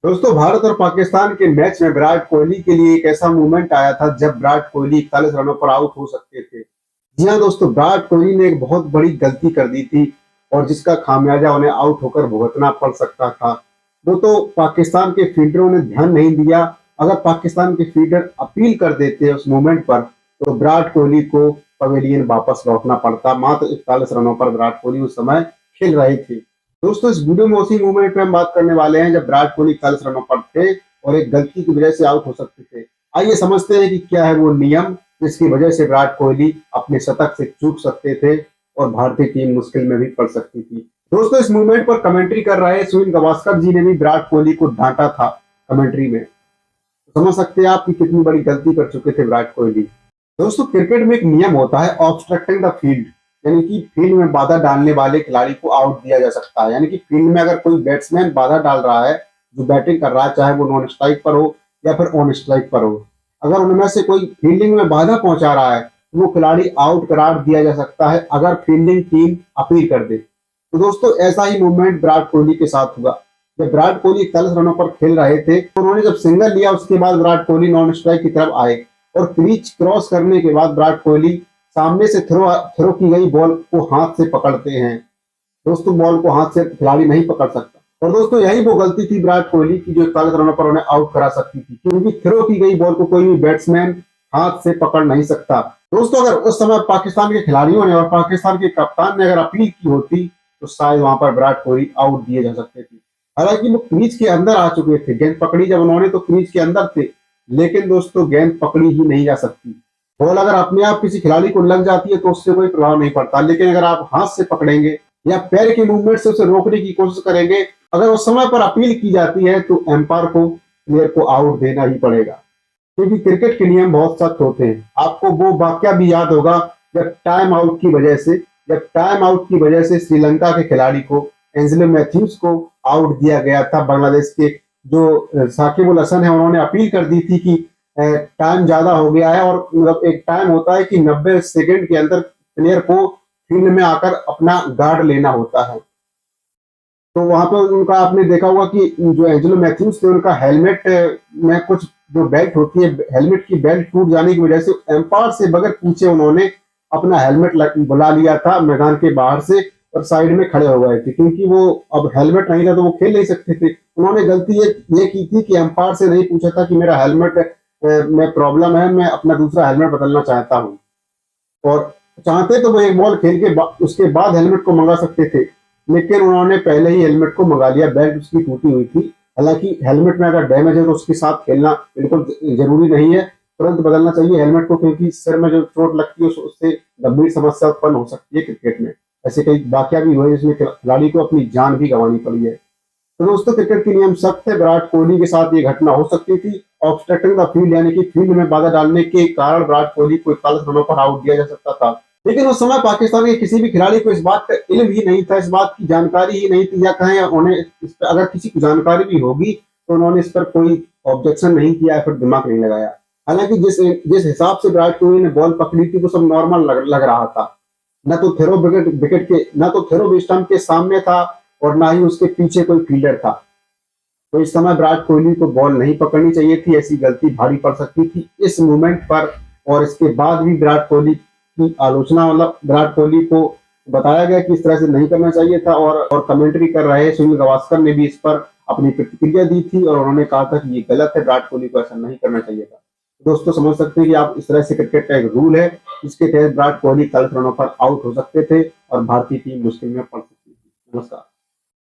दोस्तों, भारत और पाकिस्तान के मैच में विराट कोहली के लिए एक ऐसा मोमेंट आया था जब विराट कोहली 41 रनों पर आउट हो सकते थे। जी हाँ दोस्तों, विराट कोहली ने एक बहुत बड़ी गलती कर दी थी और जिसका खामियाजा उन्हें आउट होकर भुगतना पड़ सकता था। वो तो पाकिस्तान के फील्डरों ने ध्यान नहीं दिया। अगर पाकिस्तान के फील्डर अपील कर देते उस मोमेंट पर तो विराट कोहली को पवेलियन वापस लौटना पड़ता। मात्र 41 रनों पर विराट कोहली उस समय खेल रहे थे। दोस्तों, इस वीडियो में उसी मूवमेंट पे हम बात करने वाले हैं जब विराट कोहली 41 रनों पर थे और एक गलती की वजह से आउट हो सकते थे। आइए समझते हैं कि क्या है वो नियम जिसकी वजह से विराट कोहली अपने शतक से चूक सकते थे और भारतीय टीम मुश्किल में भी पड़ सकती थी। दोस्तों, इस मूवमेंट पर कमेंट्री कर रहे सुनील गावस्कर जी ने भी विराट कोहली को डांटा था कमेंट्री में। तो समझ सकते हैं आप कि कितनी बड़ी गलती कर चुके थे विराट कोहली। दोस्तों, क्रिकेट में एक नियम होता है ऑब्स्ट्रक्टिंग द फील्ड, यानी कि फील्ड में बाधा डालने वाले खिलाड़ी को आउट दिया जा सकता है। यानी कि फील्ड में अगर कोई बैट्समैन बाधा डाल रहा है, जो बैटिंग कर रहा है, चाहे वो नॉन स्ट्राइक पर हो या फिर ऑन स्ट्राइक पर हो, अगर उनमें से कोई फील्डिंग में बाधा पहुंचा रहा है तो वो खिलाड़ी आउट करार दिया जा सकता है अगर फील्डिंग टीम अपील कर दे। तो दोस्तों, ऐसा ही मूवमेंट विराट कोहली के साथ हुआ। जब विराट कोहली 41 रनों पर खेल रहे थे तो उन्होंने जब सिंगल लिया उसके बाद विराट कोहली नॉन स्ट्राइक की तरफ आए और क्रीज क्रॉस करने के बाद विराट कोहली सामने से थ्रो की गई बॉल को हाथ से पकड़ते हैं। दोस्तों, बॉल को हाथ से खिलाड़ी नहीं पकड़ सकता और दोस्तों यही वो गलती थी विराट कोहली की जो 41 रनों पर उन्हें आउट करा सकती थी, क्योंकि थ्रो की गई बॉल को कोई भी बैट्समैन हाथ से पकड़ नहीं सकता। दोस्तों, अगर उस समय पाकिस्तान के खिलाड़ियों ने और पाकिस्तान के कप्तान ने अगर अपील की होती तो शायद वहां पर विराट कोहली आउट दिए जा सकते थे। हालांकि वो क्रीज के अंदर आ चुके थे, गेंद पकड़ी जब उन्होंने तो क्रीज के अंदर थे, लेकिन दोस्तों गेंद पकड़ी ही नहीं जा सकती। बॉल अगर अपने आप किसी खिलाड़ी को लग जाती है तो उससे कोई प्रभाव नहीं पड़ता, लेकिन अगर आप हाथ से पकड़ेंगे या पैर के मूवमेंट से उसे रोकने की कोशिश करेंगे, अगर उस समय पर अपील की जाती है तो एम्पायर को प्लेयर को आउट देना ही पड़ेगा, क्योंकि क्रिकेट के नियम बहुत सख्त होते हैं। आपको वो वाकया भी याद होगा जब टाइम आउट की वजह से श्रीलंका के खिलाड़ी को एंजेलो मैथ्यूज को आउट दिया गया था। बांग्लादेश के जो साकिब उल हसन है उन्होंने अपील कर दी थी कि टाइम ज्यादा हो गया है, और मतलब एक टाइम होता है कि 90 सेकंड के अंदर प्लेयर को फील्ड में आकर अपना गार्ड लेना होता है। तो वहां पे उनका आपने देखा होगा कि जो एंजेलो मैथ्यूज थे उनका हेलमेट में कुछ जो बेल्ट होती है, हेलमेट की बेल्ट टूट जाने की वजह से एम्पायर से बगैर पूछे उन्होंने अपना हेलमेट बुला लिया था मैदान के बाहर से और साइड में खड़े हो गए थे, क्योंकि वो अब हेलमेट नहीं था तो वो खेल नहीं सकते थे। उन्होंने गलती ये की थी कि एम्पायर से नहीं पूछा था कि मेरा हेलमेट में प्रॉब्लम है, मैं अपना दूसरा हेलमेट बदलना चाहता हूँ। और चाहते तो वो एक बॉल खेल के उसके बाद हेलमेट को मंगा सकते थे, लेकिन उन्होंने पहले ही हेलमेट को मंगा लिया। बेल्ट उसकी टूटी हुई थी। हालांकि हेलमेट में अगर डैमेज है तो उसके साथ खेलना बिल्कुल जरूरी नहीं है, तुरंत बदलना चाहिए हेलमेट को, क्योंकि सिर में जो चोट लगती है उससे गंभीर समस्या उत्पन्न हो सकती है क्रिकेट में। ऐसे कई वाकया भी हुए जिसमें खिलाड़ी को अपनी जान भी गंवानी पड़ी है। तो दोस्तों, क्रिकेट के नियम सख्त है। विराट कोहली के साथ ये घटना हो सकती थी। ऑब्स्ट्रक्टिंग द फील्ड यानी कि फील्ड में बाधा डालने के कारण विराट कोहली को 41 रनों पर आउट दिया जा सकता था, लेकिन उस समय पाकिस्तान के किसी भी खिलाड़ी को इस बात का इल्म ही नहीं था, इस बात की जानकारी ही नहीं थी, या कहें उन्हें इस पर अगर किसी को जानकारी भी होगी तो उन्होंने इस पर कोई ऑब्जेक्शन नहीं किया या फिर दिमाग नहीं लगाया। हालांकि जिस जिस हिसाब से विराट कोहली ने बॉल पकड़ी थी वो सब नॉर्मल लग रहा था। न तो थेरो विकेट के न तो थेरो स्टंप के सामने था और ना ही उसके पीछे कोई फील्डर था। तो इस समय विराट कोहली को बॉल नहीं पकड़नी चाहिए थी, ऐसी गलती भारी पड़ सकती थी इस मूवमेंट पर। और इसके बाद भी विराट कोहली की आलोचना, मतलब विराट कोहली को बताया गया कि इस तरह से नहीं करना चाहिए था, और कमेंट्री कर रहे सुनील गावस्कर ने भी इस पर अपनी प्रतिक्रिया दी थी और उन्होंने कहा था कि ये गलत है, विराट कोहली को ऐसा नहीं करना चाहिए था। दोस्तों, समझ सकते हैं कि आप इस तरह से क्रिकेट का एक रूल है जिसके तहत विराट कोहली 40 रनों पर आउट हो सकते थे और भारतीय टीम मुश्किल में पड़ सकती थी। नमस्कार।